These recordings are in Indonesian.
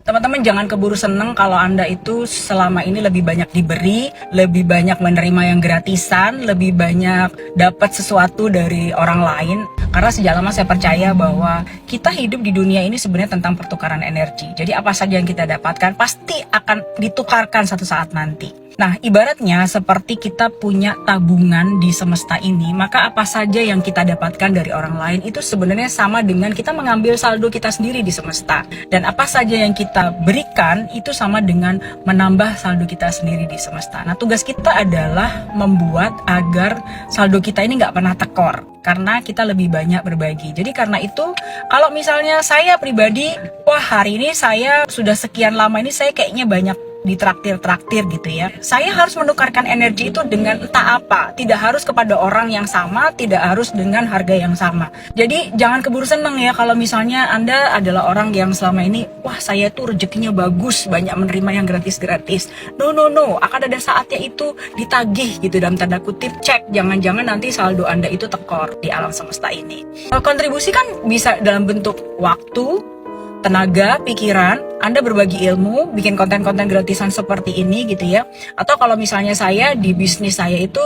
Teman-teman jangan keburu seneng kalau Anda itu selama ini lebih banyak diberi, lebih banyak menerima yang gratisan, lebih banyak dapat sesuatu dari orang lain. Karena sejak lama saya percaya bahwa kita hidup di dunia ini sebenarnya tentang pertukaran energi. Jadi apa saja yang kita dapatkan pasti akan ditukarkan satu saat nanti. Nah, ibaratnya seperti kita punya tabungan di semesta ini, maka apa saja yang kita dapatkan dari orang lain itu sebenarnya sama dengan kita mengambil saldo kita sendiri di semesta. Dan apa saja yang kita berikan itu sama dengan menambah saldo kita sendiri di semesta. Nah, tugas kita adalah membuat agar saldo kita ini nggak pernah tekor, karena kita lebih banyak berbagi. Jadi karena itu, kalau misalnya saya pribadi, wah hari ini saya sudah sekian lama ini saya kayaknya banyak ditraktir-traktir gitu ya. Saya harus menukarkan energi itu dengan entah apa. Tidak harus kepada orang yang sama, tidak harus dengan harga yang sama. Jadi jangan keburu seneng ya kalau misalnya Anda adalah orang yang selama ini, wah saya tuh rezekinya bagus, banyak menerima yang gratis-gratis. No, akan ada saatnya itu ditagih gitu dalam tanda kutip, cek. Jangan-jangan nanti saldo Anda itu tekor di alam semesta ini. Kontribusi kan bisa dalam bentuk waktu, tenaga, pikiran. Anda berbagi ilmu, bikin konten-konten gratisan seperti ini gitu ya. Atau kalau misalnya saya di bisnis saya itu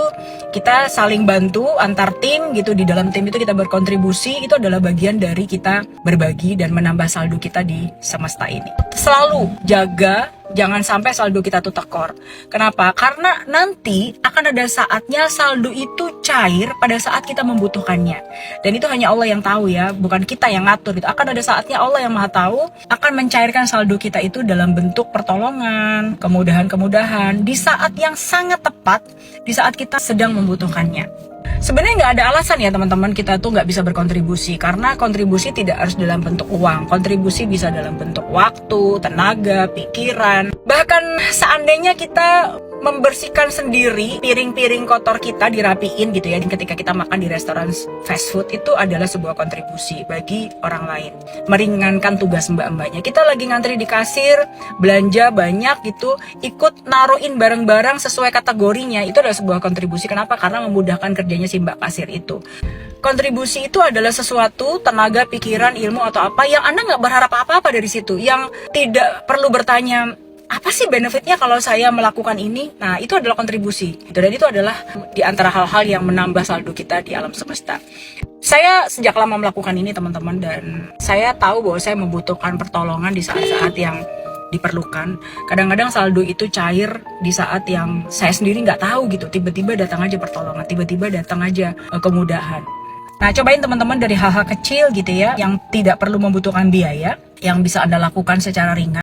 kita saling bantu antar tim gitu, di dalam tim itu kita berkontribusi, itu adalah bagian dari kita berbagi dan menambah saldo kita di semesta ini. Selalu jaga jangan sampai saldo kita tuh tekor. Kenapa? Karena nanti akan ada saatnya saldo itu cair pada saat kita membutuhkannya. Dan itu hanya Allah yang tahu ya, bukan kita yang ngatur. Itu akan ada saatnya Allah yang Maha tahu akan mencairkan saldo kita itu dalam bentuk pertolongan, kemudahan-kemudahan di saat yang sangat tepat, di saat kita sedang membutuhkannya. Sebenarnya nggak ada alasan ya teman-teman kita tuh nggak bisa berkontribusi, karena kontribusi tidak harus dalam bentuk uang. Kontribusi bisa dalam bentuk waktu, tenaga, pikiran. Bahkan seandainya kita membersihkan sendiri piring-piring kotor kita, dirapiin gitu ya ketika kita makan di restoran fast food, itu adalah sebuah kontribusi bagi orang lain, meringankan tugas mbak-mbaknya. Kita lagi ngantri di kasir, belanja banyak gitu, ikut naruhin barang-barang sesuai kategorinya, itu adalah sebuah kontribusi. Kenapa? Karena memudahkan kerjanya si mbak kasir itu. Kontribusi itu adalah sesuatu, tenaga, pikiran, ilmu atau apa yang Anda nggak berharap apa-apa dari situ, yang tidak perlu bertanya apa sih benefitnya kalau saya melakukan ini. Nah, itu adalah kontribusi dan itu adalah di antara hal-hal yang menambah saldo kita di alam semesta. Saya sejak lama melakukan ini teman-teman, dan saya tahu bahwa saya membutuhkan pertolongan di saat-saat yang diperlukan. Kadang-kadang saldo itu cair di saat yang saya sendiri nggak tahu gitu, tiba-tiba datang aja pertolongan, tiba-tiba datang aja kemudahan. Nah, cobain teman-teman dari hal-hal kecil gitu ya, yang tidak perlu membutuhkan biaya, yang bisa Anda lakukan secara ringan.